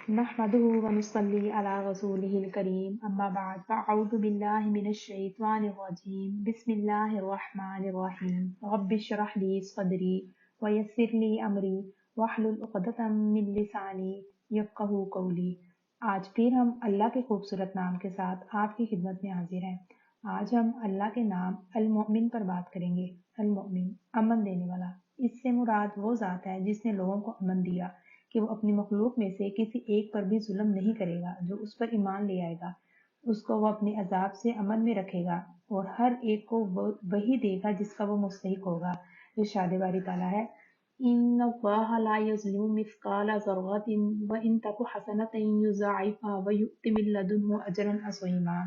نحمده ونصلي على رسوله الكريم أما بعد فأعوذ بالله من الشيطان الرجيم بسم الله الرحمن الرحيم رب اشرح لي صدري ويسر لي أمري واحلل عقدة من لساني يفقهوا قولي۔ آج پھر ہم اللہ کے خوبصورت نام کے ساتھ آپ کی خدمت میں حاضر ہیں۔ آج ہم اللہ کے نام المؤمن پر بات کریں گے۔ المؤمن امن دینے والا، اس سے مراد وہ ذات ہے جس نے لوگوں کو امن دیا کہ وہ اپنی مخلوق میں سے کسی ایک پر بھی ظلم نہیں کرے گا جو اس پر ایمان لے آئے گا، اس کو وہ اپنے عذاب سے امن میں رکھے گا اور ہر ایک کو وہی دے گا جس کا وہ مستحق ہوگا۔ ارشاد باری تعالیٰ ہے ان اللہ لا یظلم مثقال ذرۃ وان تک حسنۃ یضاعفها ویؤت من لدنہ اجرا عظیما۔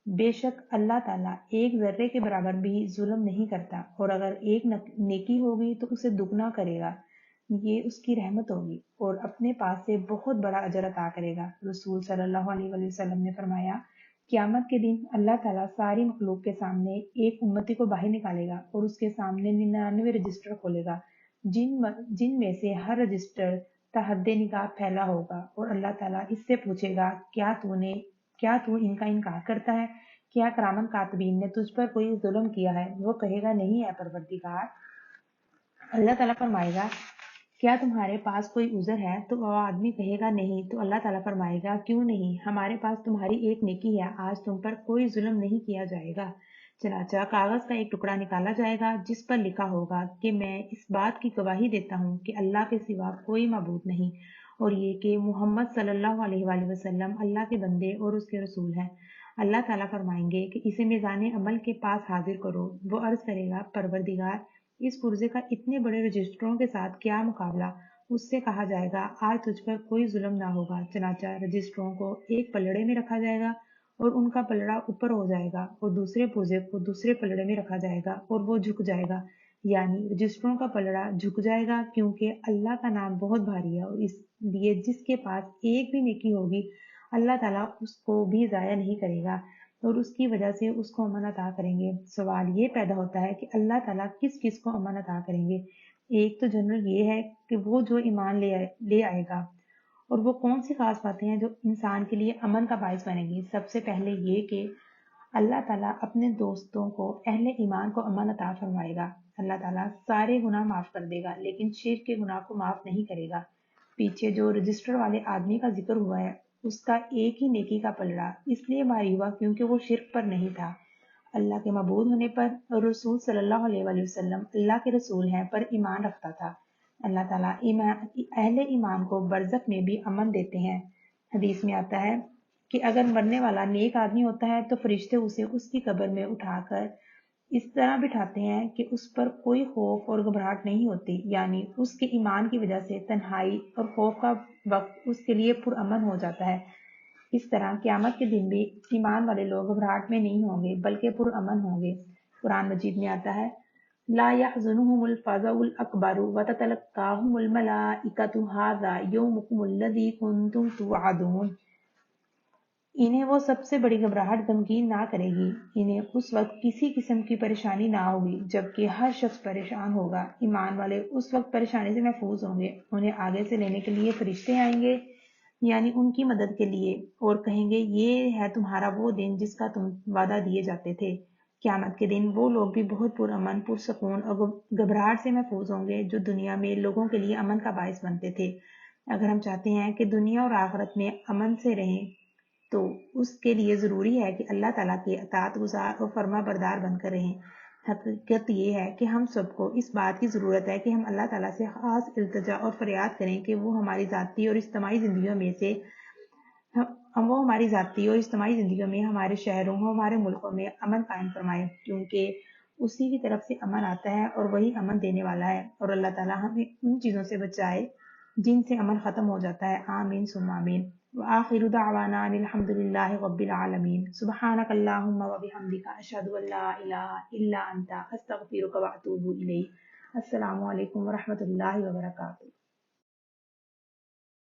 بے شک اللہ تعالیٰ ایک ذرے کے برابر بھی ظلم نہیں کرتا، اور اگر ایک نیکی ہوگی تو اسے دگنا کرے گا، یہ اس کی رحمت ہوگی اور اپنے پاس سے بہت بڑا اجر عطا کرے گا۔ رسول صلی اللہ علیہ وآلہ وسلم نے فرمایا قیامت کے دن اللہ تعالیٰ ساری مخلوق کے سامنے ایک امتی کو باہر نکالے گا اور اس کے سامنے 99 رجسٹر کھولے گا جن میں سے ہر رجسٹر تحد نگاہ پھیلا ہوگا، اور اللہ تعالیٰ اس سے پوچھے گا کیا تو ان کا انکار کرتا ہے؟ کیا کرامن کاتبین نے تجھ پر کوئی ظلم کیا ہے؟ وہ کہے گا نہیں ہے پروردگار۔ اللہ تعالیٰ فرمائے گا کیا تمہارے پاس کوئی عذر ہے؟ تو وہ آدمی کہے گا نہیں، تو اللہ تعالیٰ فرمائے گا کیوں نہیں، ہمارے پاس تمہاری ایک نیکی ہے، آج تم پر کوئی ظلم نہیں کیا جائے گا۔ چنانچہ کاغذ کا ایک ٹکڑا نکالا جائے گا جس پر لکھا ہوگا کہ میں اس بات کی گواہی دیتا ہوں کہ اللہ کے سوا کوئی معبود نہیں، اور یہ کہ محمد صلی اللہ علیہ وآلہ وسلم اللہ کے بندے اور اس کے رسول ہیں۔ اللہ تعالیٰ فرمائیں گے کہ اسے میزان عمل کے پاس حاضر کرو۔ وہ عرض کرے گا پروردگار اس پرزے کا اتنے بڑے رجسٹروں کے ساتھ کیا مقابلہ؟ اس سے کہا جائے گا آج تجھ پر کوئی ظلم نہ ہوگا۔ چنانچہ رجسٹروں کو ایک پلڑے میں رکھا جائے گا اور ان کا پلڑا اوپر ہو جائے گا، اور دوسرے پرزے کو دوسرے پلڑے میں رکھا جائے گا اور وہ جھک جائے گا، یعنی رجسٹروں کا پلڑا جھک جائے گا، کیونکہ اللہ کا نام بہت بھاری ہے، اور اس لیے جس کے پاس ایک بھی نیکی ہوگی اللہ تعالیٰ اس کو بھی ضائع نہیں کرے گا اور اس کی وجہ سے اس کو امن عطا کریں گے۔ سوال یہ پیدا ہوتا ہے کہ اللہ تعالیٰ کس کس کو امن عطا کریں گے؟ ایک تو جنرل یہ ہے کہ وہ جو ایمان لے آئے گا، اور وہ کون سی خاص باتیں ہیں جو انسان کے لیے امن کا باعث بنے گی؟ سب سے پہلے یہ کہ اللہ تعالیٰ اپنے دوستوں کو اہل ایمان کو امن عطا فرمائے گا۔ اللہ تعالیٰ سارے گناہ معاف کر دے گا لیکن شرک کے گناہ کو معاف نہیں کرے گا۔ پیچھے جو رجسٹر والے آدمی کا ذکر ہوا ہے اس کا ایک ہی نیکی کا پلڑا اس لیے بھاری ہوا کیونکہ وہ شرک پر نہیں تھا، اللہ کے معبود ہونے پر اور رسول صلی اللہ علیہ وآلہ وسلم اللہ کے رسول ہیں پر ایمان رکھتا تھا۔ اللہ تعالیٰ اہل ایمان کو برزخ میں بھی امن دیتے ہیں۔ حدیث میں آتا ہے کہ اگر مرنے والا نیک آدمی ہوتا ہے تو فرشتے اسے اس کی قبر میں اٹھا کر اس طرح بٹھاتے ہیں کہ اس پر کوئی خوف اور گھبراہٹ نہیں ہوتی، یعنی اس کے ایمان کی وجہ سے تنہائی اور خوف کا وقت اس کے لیے پرامن ہو جاتا ہے۔ اس طرح قیامت کے دن بھی ایمان والے لوگ گھبراہٹ میں نہیں ہوں گے بلکہ پرامن ہوں گے۔ قرآن مجید میں آتا ہے لا يحزنهم الفزع الاکبر وتتلقاهم الملائکۃ ھذا یومکم الذی کنتم توعدون۔ انہیں وہ سب سے بڑی گھبراہٹ غمگین نہ کرے گی، انہیں اس وقت کسی قسم کی پریشانی نہ ہوگی جبکہ ہر شخص پریشان ہوگا۔ ایمان والے اس وقت پریشانی سے محفوظ ہوں گے، انہیں آگے سے لینے کے لیے فرشتے آئیں گے، یعنی ان کی مدد کے لیے، اور کہیں گے یہ ہے تمہارا وہ دن جس کا تم وعدہ دیے جاتے تھے۔ قیامت کے دن وہ لوگ بھی بہت پرامن، پرسکون اور گھبراہٹ سے محفوظ ہوں گے جو دنیا میں لوگوں کے لیے امن کا باعث بنتے تھے۔ اگر ہم چاہتے ہیں کہ دنیا اور آخرت میں امن سے رہیں تو اس کے لیے ضروری ہے کہ اللہ تعالیٰ کے اطاعت گزار اور فرما بردار بن کر رہیں۔ حقیقت یہ ہے کہ ہم سب کو اس بات کی ضرورت ہے کہ ہم اللہ تعالیٰ سے خاص التجا اور فریاد کریں کہ وہ ہماری ذاتی اور اجتماعی زندگیوں میں ہمارے شہروں ہمارے ملکوں میں امن قائم فرمائے، کیونکہ اسی کی طرف سے امن آتا ہے اور وہی امن دینے والا ہے، اور اللہ تعالیٰ ہمیں ان چیزوں سے بچائے جن سے امن ختم ہو جاتا ہے۔ آمین ثم آمین۔ وآخر دعوانا ان الحمد للہ رب العالمین۔ سبحانک اللہم وبحمدک اشہد ان لا الہ الا انت استغفرک واتوب الیک۔ السلام علیکم ورحمۃ اللہ وبرکاتہ۔